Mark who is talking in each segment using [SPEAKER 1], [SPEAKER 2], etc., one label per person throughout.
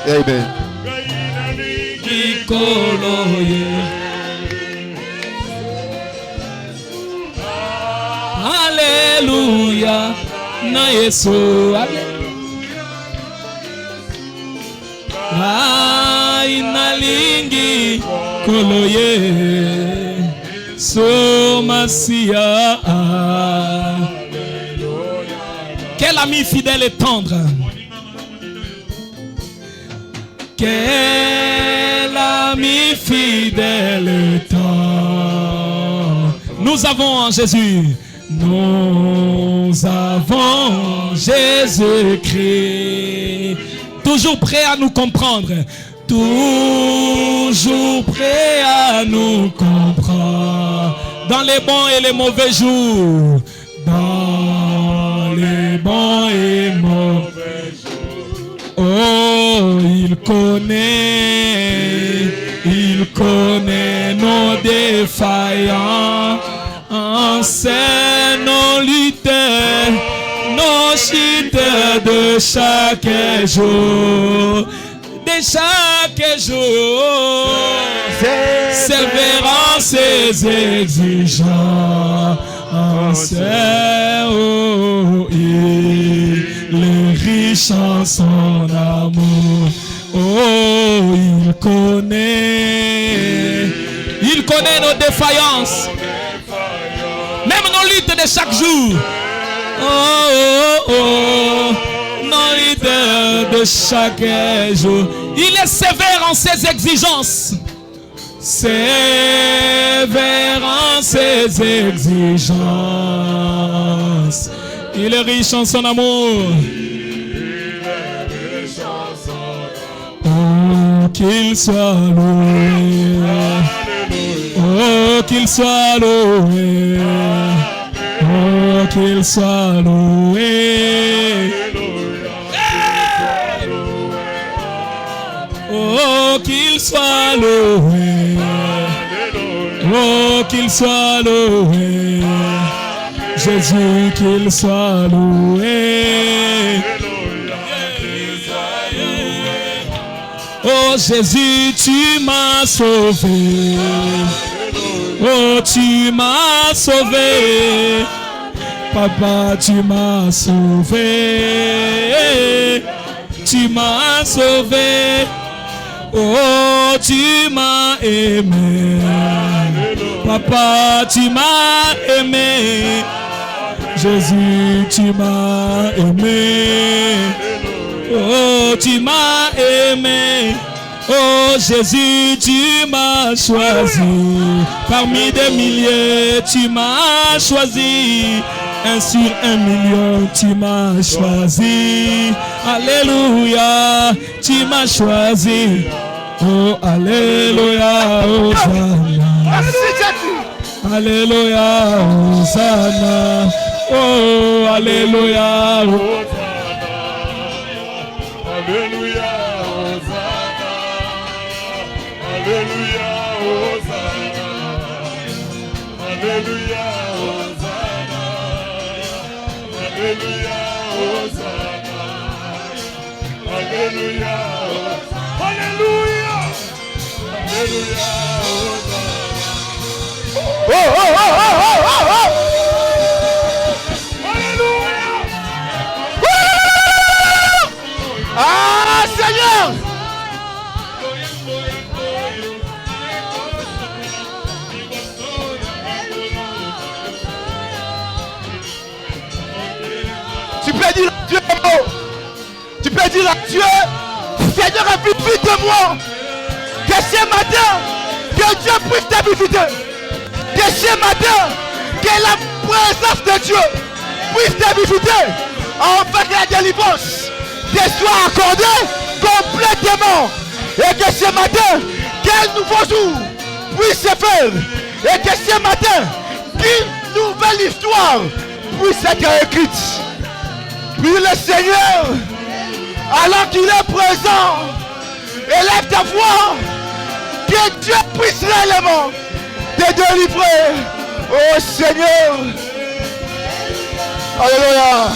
[SPEAKER 1] Amen.
[SPEAKER 2] Alléluia. Na Yesu. Inalingi koloye. Somasia. Quel ami fidèle et tendre. Quel ami fidèle et tendre. Nous avons en Jésus. Nous avons Jésus-Christ. Toujours prêt à nous comprendre. Toujours prêt à nous comprendre. Dans les bons et les mauvais jours. Dans les bons et mauvais jours. Oh, il connaît nos défaillants. C'est nos lutteurs, nos chutes de chaque jour. De chaque jour, sévérant ses exigences. Oh, il est riche en son amour. Oh, il connaît nos défaillances. Même nos luttes de chaque jour. Oh, oh, oh. Nos luttes de chaque jour. Il est sévère en ses exigences. Sévère en ses exigences. Il est riche en son amour. Oh, qu'il soit loué. Oh, qu'il soit loué. Oh, qu'il soit loué. Oh, qu'il soit loué. Oh, qu'il soit loué. Jésus, qu'il soit loué. Oh, Jésus, tu m'as sauvé. Oh, tu m'as sauvé. Papa, tu m'as sauvé. Tu m'as sauvé. Oh, tu m'as aimé. Papa, tu m'as aimé. Jésus, tu m'as aimé. Oh, tu m'as aimé. Oh, Jésus, tu m'as choisi. Parmi des milliers, tu m'as choisi. 1 sur 1 million, tu m'as choisi. Alléluia, tu m'as choisi. Oh, alléluia, Hosanna. Alléluia, Hosanna. Oh, alléluia,
[SPEAKER 3] Alléluia, Hosanna. Alléluia, Hosanna. Alléluia, Hosanna. Alléluia, Hosanna. Alléluia, Alléluia. Alléluia, Hosanna.
[SPEAKER 1] Oh, oh, oh, oh, oh, oh, oh.
[SPEAKER 3] Alléluia.
[SPEAKER 1] Ah, Seigneur. Tu peux dire à Dieu, tu peux dire à Dieu, Seigneur, visite de moi. Que ce matin, que Dieu puisse te visiter. Que ce matin, que la présence de Dieu puisse te visiter. Afin que la délivrance te soit accordée complètement. Et que ce matin, quel nouveau jour puisse se faire. Et que ce matin, qu'une nouvelle histoire puisse être écrite. Puis le Seigneur, alors qu'il est présent, élève ta voix, que Dieu puisse réellement te délivrer. Oh Seigneur. Alléluia.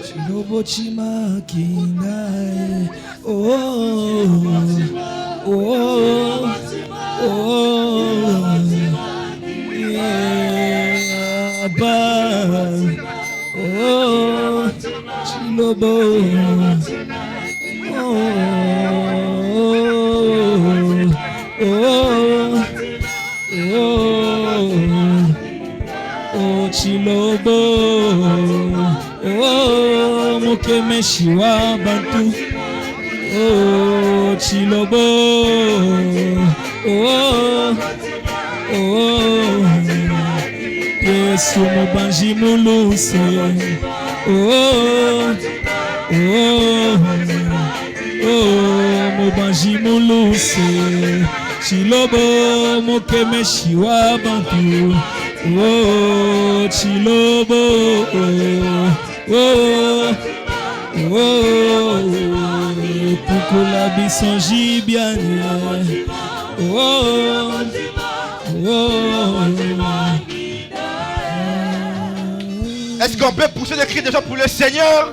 [SPEAKER 2] Chilobochima kinae. Oh, oh, oh, yeah, Abba. Oh, Chilobo. Oh, oh, oh, oh, Chilobo. Oh, Mokemeshiwa Bantu. Oh, Chilobo. Oh, oh, Yesu Mobanji Muluse. Oh, oh, oh, Mobanji Muluse. Chilobo, Mokemeshiwa Bantu. Oh, Chilobo. Oh, oh, Pukula Bisonji Biane. Oh, oh.
[SPEAKER 1] Est-ce qu'on peut pousser des cris de joie pour le Seigneur?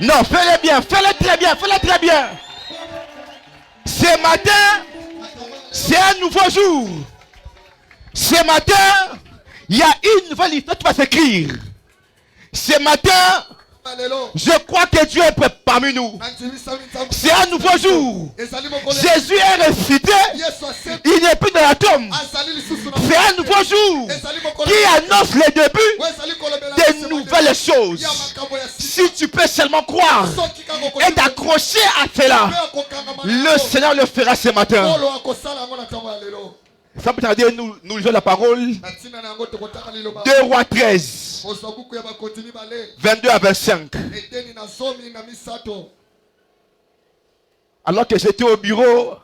[SPEAKER 1] Non, fais-le bien, fais-le très bien, fais-le très bien. Ce matin, c'est un nouveau jour. Ce matin, il y a une nouvelle histoire qui va s'écrire. Ce matin, je crois que Dieu est prêt parmi nous. C'est un nouveau jour. Jésus est ressuscité. Il n'est plus dans la tombe. C'est un nouveau jour qui annonce le début de nouvelles choses. Si tu peux seulement croire et t'accrocher à cela, le Seigneur le fera ce matin. Ça peut tarder, nous lisons la parole. 2 Rois 13, 22 à 25. Alors que j'étais au bureau,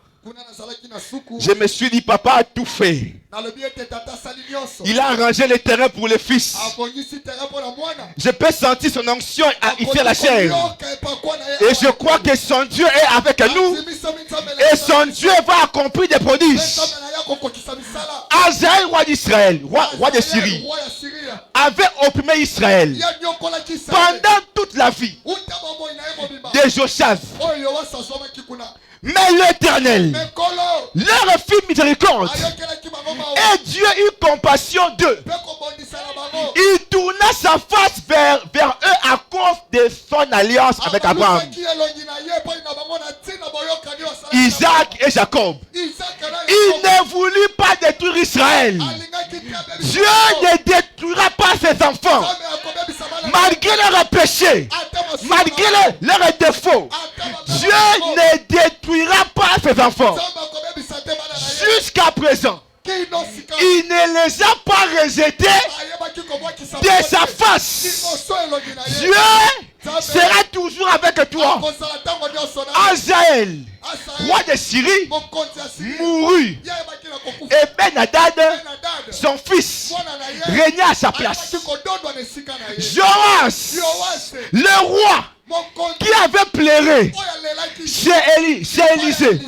[SPEAKER 1] je me suis dit, papa a tout fait. Il a arrangé le terrain pour le fils. Je peux sentir son onction à ici la chair. Et je crois que son Dieu est avec nous. Et son Dieu va accomplir des prodiges. Hazaël, roi d'Israël, roi de Syrie, avait opprimé Israël pendant toute la vie de Joshaz. Mais l'Éternel leur fit miséricorde. Et Dieu eut compassion d'eux. Il tourna sa face vers eux à cause de son alliance avec Abraham, Isaac et Jacob. Il ne voulut pas détruire Israël. Dieu ne détruira pas ses enfants. Malgré leurs péchés, malgré leurs défauts, Dieu ne détruira pas ses enfants. Jusqu'à présent, il ne les a pas rejetés de sa face. Dieu sera toujours avec toi. Hazaël, roi de Syrie, mourut. Et Ben-Hadad, son fils, régna à sa place. Joas, le roi qui avait pleuré chez Élisée,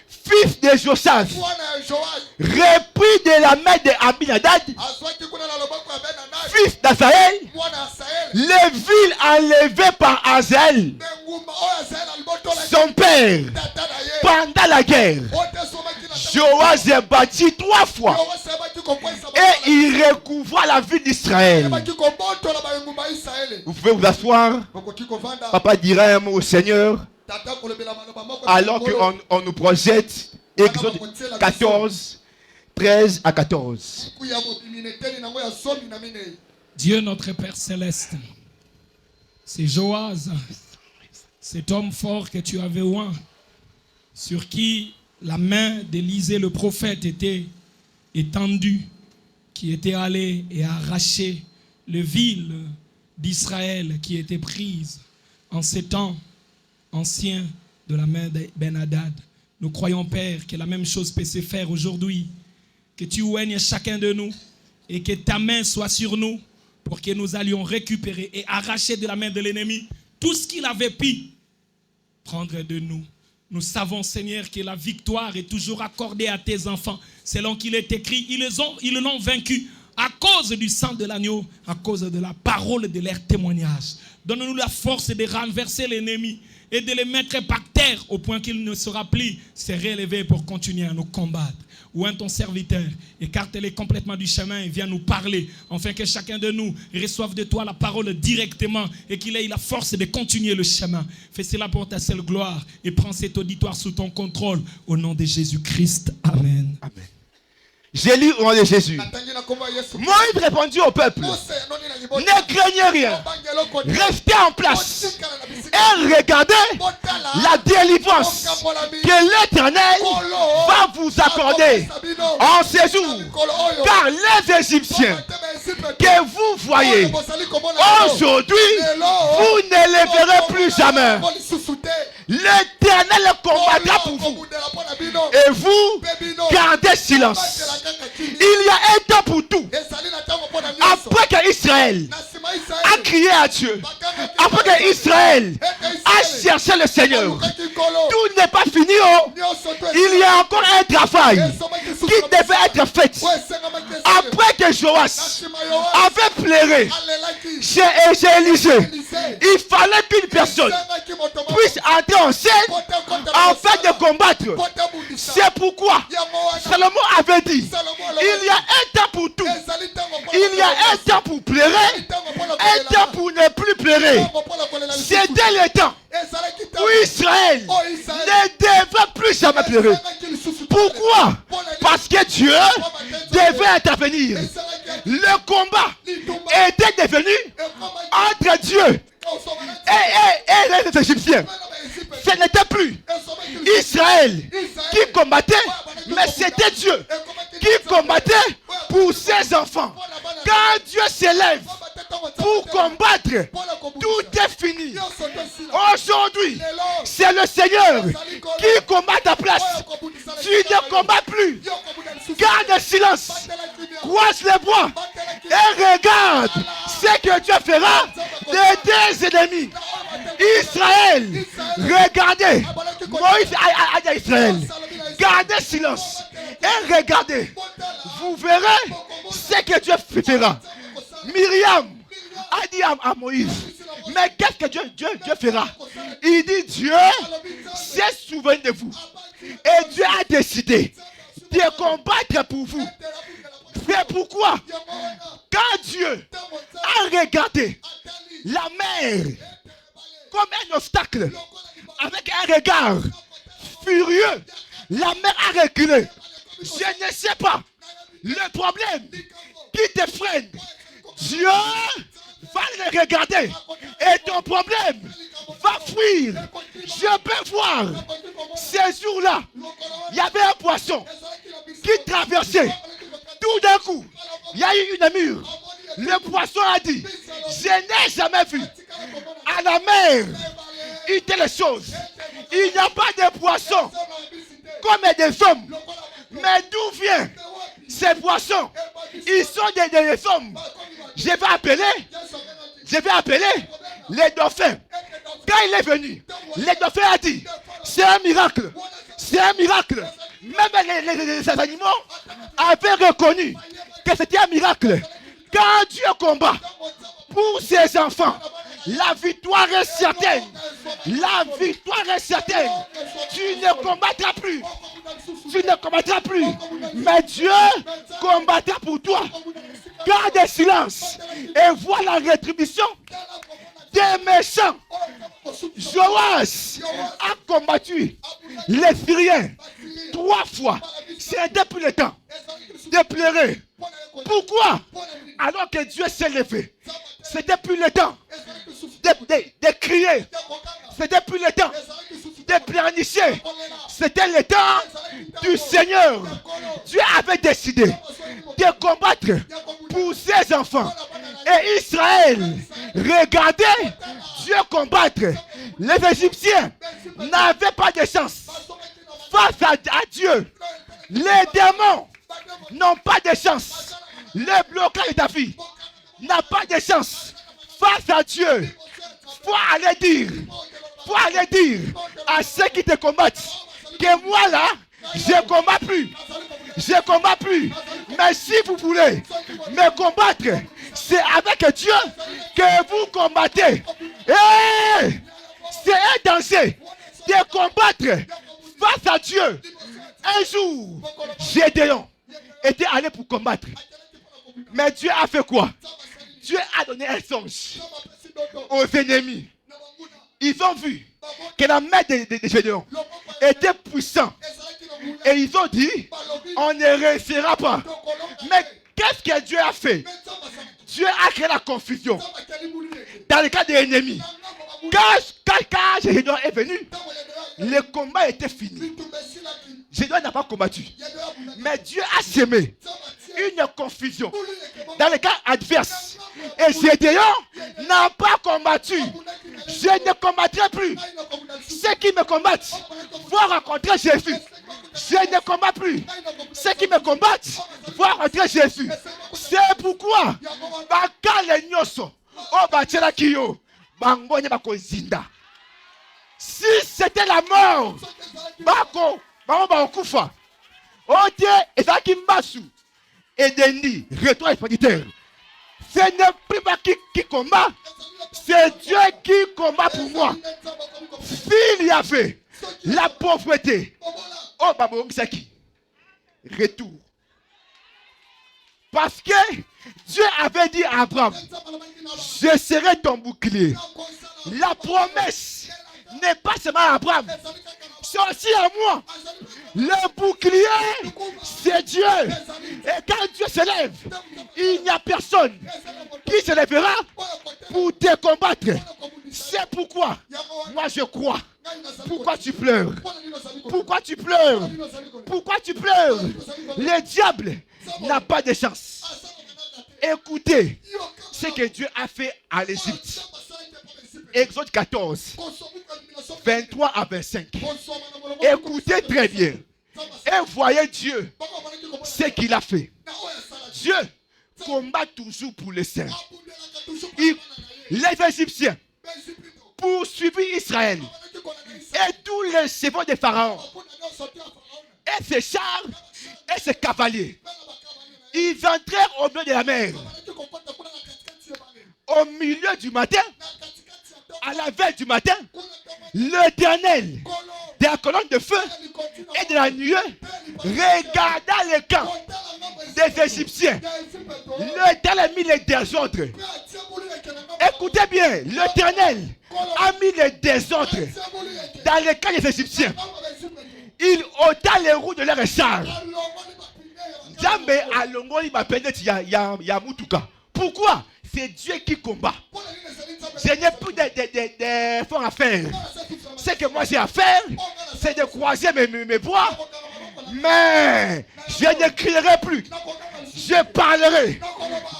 [SPEAKER 1] fils de Joshaz, repris de la main de Abinadad, fils d'Azaël, les villes enlevées par Hazaël, son père, pendant la guerre. Joas est bâti 3 fois et il recouvra la ville d'Israël. Vous pouvez vous asseoir. Papa dira un mot au Seigneur alors qu'on nous projette. Exode 14, 13 à 14.
[SPEAKER 2] Dieu notre Père Céleste, c'est Joas, cet homme fort que tu avais oint, sur qui la main d'Élisée le prophète était étendue, qui était allé et arraché les villes d'Israël qui étaient prises en ces temps anciens de la main de Ben-Hadad. Nous croyons, Père, que la même chose peut se faire aujourd'hui que tu oignes chacun de nous et que ta main soit sur nous pour que nous allions récupérer et arracher de la main de l'ennemi tout ce qu'il avait pu prendre de nous. Nous savons, Seigneur, que la victoire est toujours accordée à tes enfants. Selon qu'il est écrit, ils l'ont vaincu à cause du sang de l'agneau, à cause de la parole de leur témoignage. Donne-nous la force de renverser l'ennemi et de les mettre par terre au point qu'il ne sera plus se relever pour continuer à nous combattre. Oint ton serviteur, écarte-les complètement du chemin et viens nous parler, afin que chacun de nous reçoive de toi la parole directement et qu'il ait la force de continuer le chemin. Fais cela pour ta seule gloire et prends cet auditoire sous ton contrôle au nom de Jésus-Christ. Amen.
[SPEAKER 1] Amen. J'ai lu au nom de Jésus. Moïse répondit au peuple, ne craignez rien, restez en place et regardez la délivrance que l'Éternel va vous accorder en ce jour. Car les Égyptiens que vous voyez aujourd'hui, vous ne les verrez plus jamais. L'Éternel combattra pour vous et vous gardez silence. Il y a un temps pour tout. Après qu'Israël a crié à Dieu, après qu'Israël a cherché le Seigneur, tout n'est pas fini. Il y a encore un travail qui devait être fait. Après que Joas avait pleuré chez Élisée, il fallait qu'une personne puisse entrer en scène afin de combattre. C'est pourquoi Salomon avait dit, il y a un temps pour tout. Il y a un temps pour pleurer, un temps pour ne plus pleurer. C'était le temps où Israël ne devait plus jamais pleurer. Pourquoi? Parce que Dieu devait intervenir. Le combat était devenu entre Dieu et les Égyptiens. Ce n'était plus Israël qui combattait, mais c'était Dieu qui combattait pour ses enfants. Quand Dieu s'élève pour combattre, tout est fini. Aujourd'hui, c'est le Seigneur qui combat à ta place. Tu ne combats plus. Garde le silence. Croise les bras et regarde ce que Dieu fera de tes ennemis. Israël, regardez. Moïse a dit à Israël, gardez silence et regardez. Vous verrez ce que Dieu fera. Myriam a dit à Moïse, mais qu'est-ce que Dieu fera? Il dit, Dieu s'est souvenu de vous. Et Dieu a décidé de combattre pour vous. C'est pourquoi, quand Dieu a regardé la mer comme un obstacle, avec un regard furieux, la mer a reculé. Je ne sais pas le problème qui te freine. Dieu va le regarder et ton problème va fuir. Je peux voir ces jours-là, il y avait un poisson qui traversait. Tout d'un coup, il y a eu une mur. Le poisson a dit, je n'ai jamais vu à la mer une telle chose. Il n'y a pas de poisson comme des hommes. Mais d'où viennent ces poissons? Ils sont des hommes. Je vais appeler les dauphins. Quand il est venu, les dauphins a dit, c'est un miracle. C'est un miracle. Même les animaux avaient reconnu que c'était un miracle. Quand Dieu combat pour ses enfants, la victoire est certaine. La victoire est certaine. Tu ne combattras plus. Tu ne combattras plus. Mais Dieu combattra pour toi. Garde silence et vois la rétribution des méchants. Joas a combattu les Syriens 3 fois. C'était plus le temps de pleurer. Pourquoi? Alors que Dieu s'est levé. C'était plus le temps de crier. C'était plus le temps de planifier. C'était le temps du Seigneur. Dieu avait décidé de combattre pour ses enfants. Et Israël, regardez Dieu combattre. Les Égyptiens n'avaient pas de chance face à Dieu. Les démons n'ont pas de chance. Le blocage de ta vie n'a pas de chance. Face à Dieu, faut aller dire à ceux qui te combattent que moi là, je combats plus. Je combats plus. Mais si vous voulez me combattre, c'est avec Dieu que vous combattez. Hey! C'est un danger de combattre face à Dieu. Un jour, Gédéon était allé pour combattre. Mais Dieu a fait quoi? Dieu a donné un songe aux ennemis. Ils ont vu que la main de Gédéon était puissante. Et ils ont dit, on ne réussira pas. Mais qu'est-ce que Dieu a fait? Dieu a créé la confusion dans le cas des ennemis. Quand Gédéon est venu, le combat était fini. Gédéon n'a pas combattu. Mais Dieu a semé une confusion dans le cas adverse. Et Gédéon n'a pas combattu. Je ne combattrai plus. Ceux qui me combattent vont rencontrer Jésus. Je ne combats plus. Ceux qui me combattent vont rencontrer Jésus. C'est pourquoi si c'était la mort, ce n'est plus moi qui combat, c'est Dieu qui combat pour moi. S'il y avait la pauvreté, oh Babou Saki, retour. Parce que Dieu avait dit à Abraham, je serai ton bouclier. La promesse n'est pas seulement à Abraham, c'est aussi à moi. Le bouclier, c'est Dieu. Et quand Dieu se lève, il n'y a personne qui se lèvera pour te combattre. C'est pourquoi moi je crois. Pourquoi tu pleures? Pourquoi tu pleures? Pourquoi tu pleures? Le diable n'a pas de chance. Écoutez ce que Dieu a fait à l'Égypte. Exode 14, 23 à 25. Écoutez très bien. Et voyez Dieu, ce qu'il a fait. Dieu combat toujours pour les saints. Les Égyptiens poursuivaient Israël et tous les chevaux de Pharaon et ses chars et ses cavaliers. Ils entrèrent au milieu de la mer. Au milieu du matin, à la veille du matin, l'Éternel, de la colonne de feu et de la nuée, regarda le camp des Égyptiens. L'Éternel a mis les désordres. Écoutez bien, l'Éternel a mis les désordres dans le camp des Égyptiens. Il ôta les roues de leur char. Jamais à Longoli m'appelle Yamutuka. Pourquoi? C'est Dieu qui combat. Je n'ai plus d'efforts à faire. Ce que moi j'ai à faire, c'est de croiser mes bras. Mais je ne crierai plus. Je parlerai.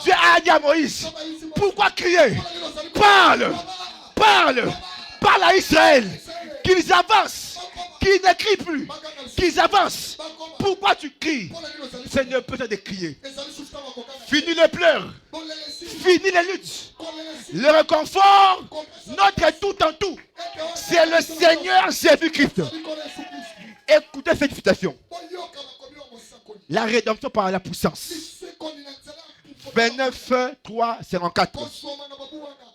[SPEAKER 1] Dieu a dit à Moïse, pourquoi crier? Parle. Parle à Israël. Qu'ils avancent. Qu'ils ne crient plus. Qu'ils avancent. Pourquoi tu cries? Ce n'est pas de crier. Fini les pleurs. Fini les luttes. Le réconfort, notre tout en tout, c'est le Seigneur Jésus-Christ. Écoutez cette citation. La rédemption par la puissance. 29, 3, 54.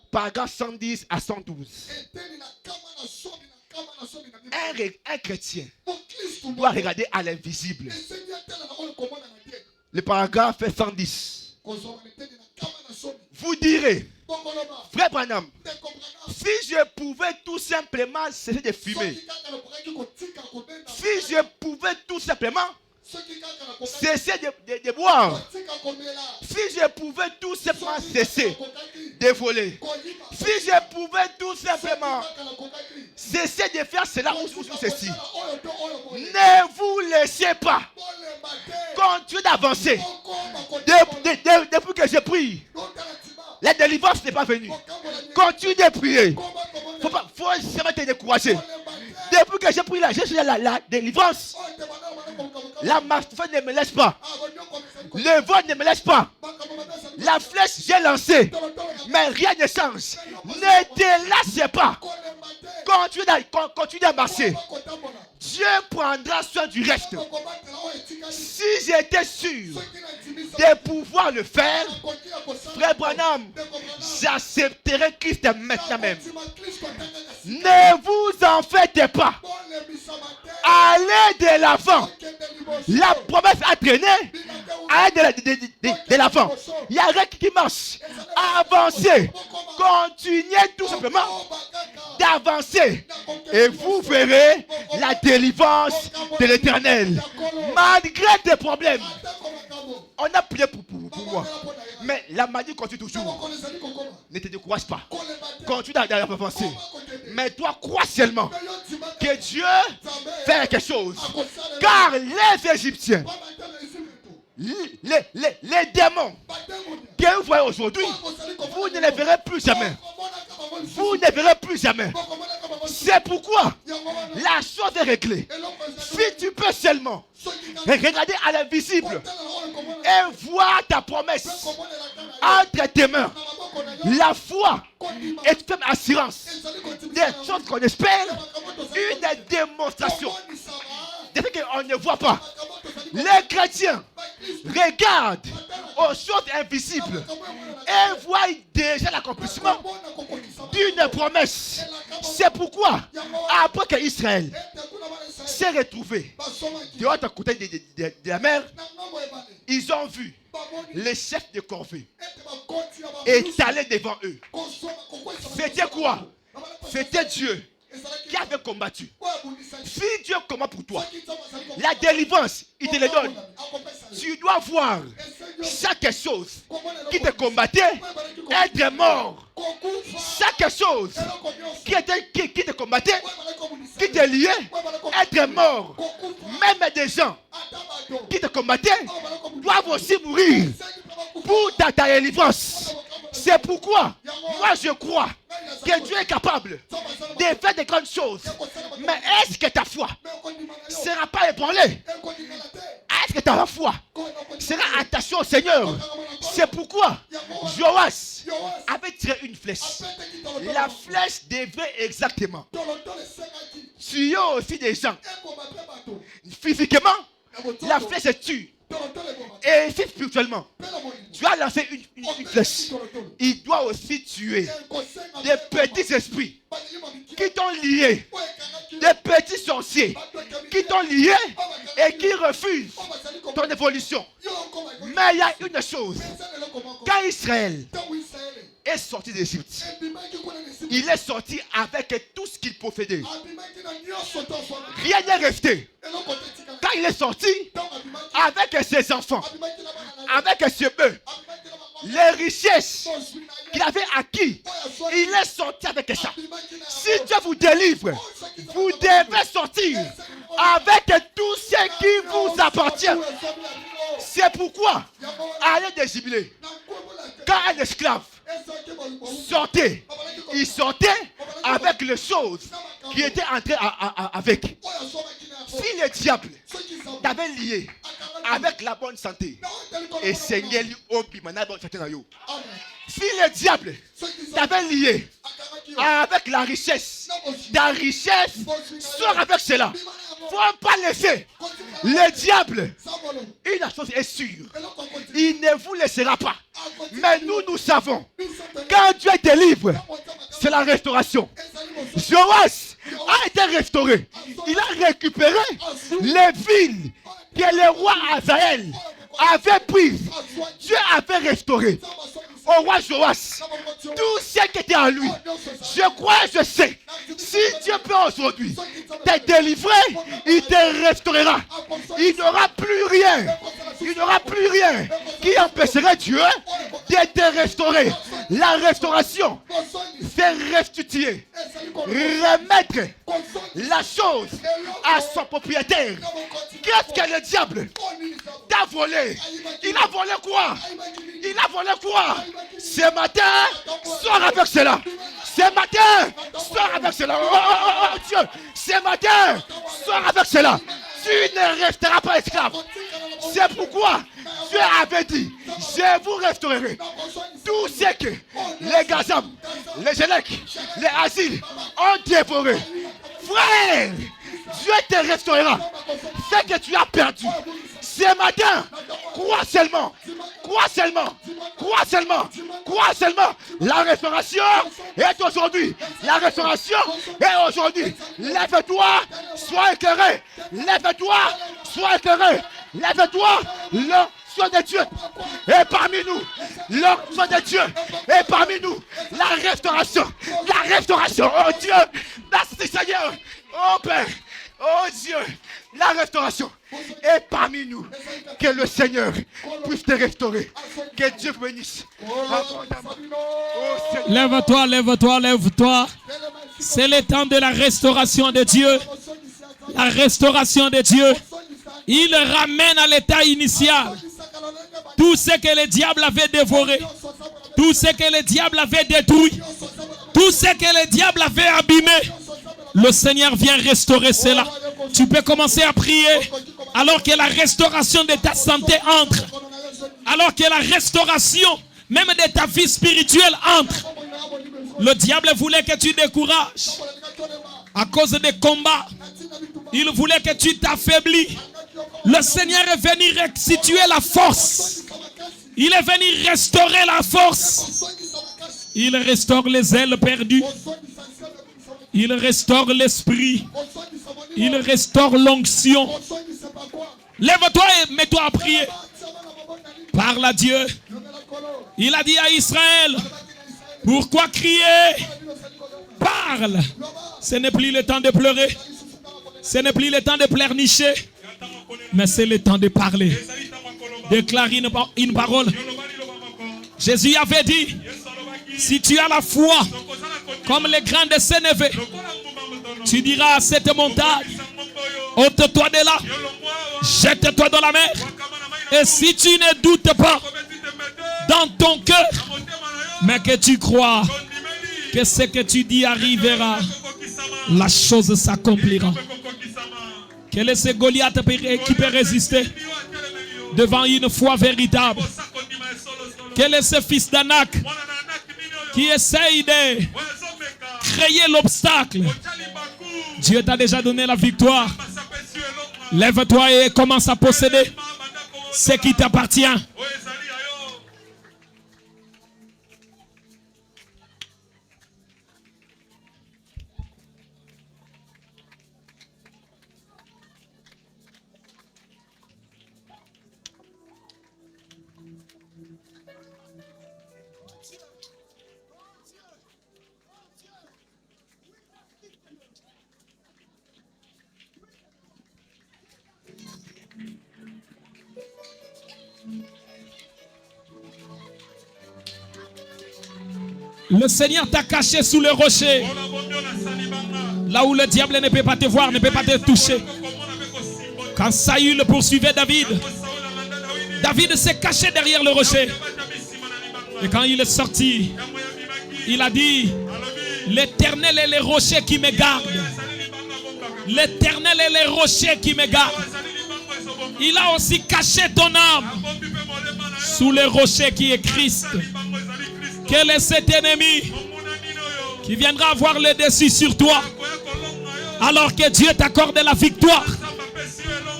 [SPEAKER 1] Paragraphe 110 à 112. Un chrétien doit regarder à l'invisible. Le paragraphe 110. Vous direz, frère Branham, si je pouvais tout simplement cesser de fumer, si je pouvais tout simplement cesser de boire, si je pouvais tout simplement cesser de voler, si je pouvais tout simplement cesser de faire cela ou ceci, ne vous laissez pas continuer d'avancer. Depuis que je prie, la délivrance n'est pas venue. Continue de prier. Faut jamais te décourager. Depuis que j'ai pris la délivrance, la masse ne me laisse pas. Le vent ne me laisse pas. La flèche, j'ai lancé. Mais rien ne change. Ne te lasse pas. Continue à marcher. Dieu prendra soin du reste. Si j'étais sûr de pouvoir le faire, frère Branham, j'accepterai Christ maintenant même. Ne vous en faites pas. Allez de l'avant. La promesse a traîné. Allez de l'avant. Il n'y a rien qui marche. Avancez. Continuez tout simplement d'avancer. Et vous verrez la délivrance de l'Éternel. Malgré des problèmes. On a prié pour moi. Mais la maladie continue toujours. Ne te décourage pas. Continue d'avancer. Mais toi, crois seulement que Dieu fait quelque chose. Car les Égyptiens, les démons que vous voyez aujourd'hui, vous ne les verrez plus jamais. Vous ne verrez plus jamais. C'est pourquoi la chose est réglée. Si tu peux seulement regarder à l'invisible et voir ta promesse entre tes mains, la foi est une assurance des choses qu'on espère, une démonstration de ce qu'on ne voit pas. Les chrétiens regardent aux choses invisibles et voient déjà l'accomplissement d'une promesse. C'est pourquoi, après que Israël s'est retrouvé de l'autre côté de la mer, ils ont vu les chefs de corvée étalés devant eux. C'était quoi? C'était Dieu qui avait combattu. Si Dieu combat pour toi, la délivrance, il te le donne. Tu dois voir chaque chose qui te combattait être mort. Chaque chose qui te combattait, qui te liait, être mort. Même des gens qui te combattaient doivent aussi mourir pour ta délivrance. C'est pourquoi moi je crois que Dieu est capable de faire de grandes choses. Mais est-ce que ta foi ne sera pas ébranlée? Est-ce que ta foi sera attachée au Seigneur? C'est pourquoi Joas avait tiré une flèche. La flèche devait exactement tuer aussi des gens. Physiquement, la flèche tue. Et si spirituellement, tu as lancé une flèche, il doit aussi tuer des petits esprits qui t'ont lié, des petits sorciers qui t'ont lié et qui refusent ton évolution. Mais il y a une chose, quand Israël est sorti d'Égypte, il est sorti avec tout ce qu'il possédait. Rien n'est resté. Quand il est sorti, avec ses enfants, avec ses bœufs, les richesses qu'il avait acquis, il est sorti avec ça. Si Dieu vous délivre, vous devez sortir avec tout ce qui vous appartient. C'est pourquoi, allez des jubilés, quand un esclave sortait, il sortait avec les choses qui étaient entrées avec. Si le diable t'avait lié avec la bonne santé, et Seigneur lui obi manado chatenayo. Si le diable t'avait lié avec la richesse, ta richesse sort avec cela. Faut pas laisser le diable. Une chose est sûre, il ne vous laissera pas. Mais nous savons, quand Dieu délivre, c'est la restauration. Joas a été restauré. Il a récupéré les villes que le roi Azaël avait prises. Dieu avait restauré au roi Joas tout ce qui était en lui. Je crois, je sais, si Dieu peut aujourd'hui te délivrer, il te restaurera. Il n'y aura plus rien. Il n'y aura plus rien qui empêcherait Dieu de te restaurer. La restauration, c'est restituer, remettre la chose à son propriétaire. Qu'est-ce que le diable t'a volé? Il a volé quoi? Il a volé quoi? Ce matin, sors avec cela. Ce matin, sors avec cela. Oh Dieu, ce matin, sors avec cela. Tu ne resteras pas esclave. C'est pourquoi Dieu avait dit, je vous restaurerai tout ce que les Gazam, les Gélec, les Asiles ont dévoré. Frère, Dieu te restaurera ce que tu as perdu. Ce matin, crois seulement, crois seulement, crois seulement, crois seulement. La restauration est aujourd'hui. La restauration est aujourd'hui. Lève-toi, sois éclairé. Lève-toi, sois éclairé. Lève-toi, l'onction de Dieu est parmi nous. L'onction de Dieu est parmi nous. La restauration, oh Dieu, merci Seigneur, oh Père, oh Dieu, la restauration est parmi nous. Que le Seigneur puisse te restaurer. Que Dieu vous bénisse.
[SPEAKER 2] Lève-toi, lève-toi, lève-toi. C'est le temps de la restauration de Dieu. La restauration de Dieu. Il ramène à l'état initial tout ce que le diable avait dévoré, tout ce que le diable avait détruit, tout ce que le diable avait abîmé. Le Seigneur vient restaurer cela. Tu peux commencer à prier alors que la restauration de ta santé entre. Alors que la restauration même de ta vie spirituelle entre. Le diable voulait que tu décourages à cause des combats. Il voulait que tu t'affaiblis. Le Seigneur est venu restituer la force. Il est venu restaurer la force. Il restaure les ailes perdues. Il restaure l'esprit. Il restaure l'onction. Lève-toi et mets-toi à prier. Parle à Dieu. Il a dit à Israël, pourquoi crier? Parle. Ce n'est plus le temps de pleurer. Ce n'est plus le temps de pleurnicher. Mais c'est le temps de parler. Déclarer une parole. Jésus avait dit, si tu as la foi comme les grains de sénévé, tu diras à cette montagne, ôte-toi de là, jette-toi dans la mer. Et si tu ne doutes pas dans ton cœur, mais que tu crois que ce que tu dis arrivera, la chose s'accomplira. Quel est ce Goliath qui peut résister devant une foi véritable? Quel est ce fils d'Anak qui essaye de créer l'obstacle? Dieu t'a déjà donné la victoire. Lève-toi et commence à posséder ce qui t'appartient. Le Seigneur t'a caché sous le rocher. Là où le diable ne peut pas te voir, ne peut pas te toucher. Quand Saül poursuivait David, David s'est caché derrière le rocher. Et quand il est sorti, il a dit, l'Éternel est le rocher qui me garde. L'Éternel est le rocher qui me garde. Il a aussi caché ton âme sous le rocher qui est Christ. Quel est cet ennemi qui viendra avoir le dessus sur toi alors que Dieu t'accorde la victoire?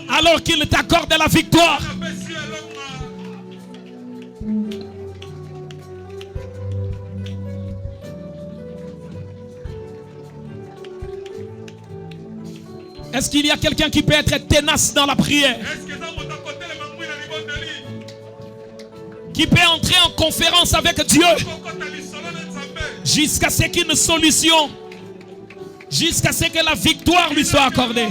[SPEAKER 2] Alors qu'il t'accorde la victoire. Est-ce qu'il y a quelqu'un qui peut être tenace dans la prière? Qui peut entrer en conférence avec Dieu jusqu'à ce qu'une solution, jusqu'à ce que la victoire lui soit accordée?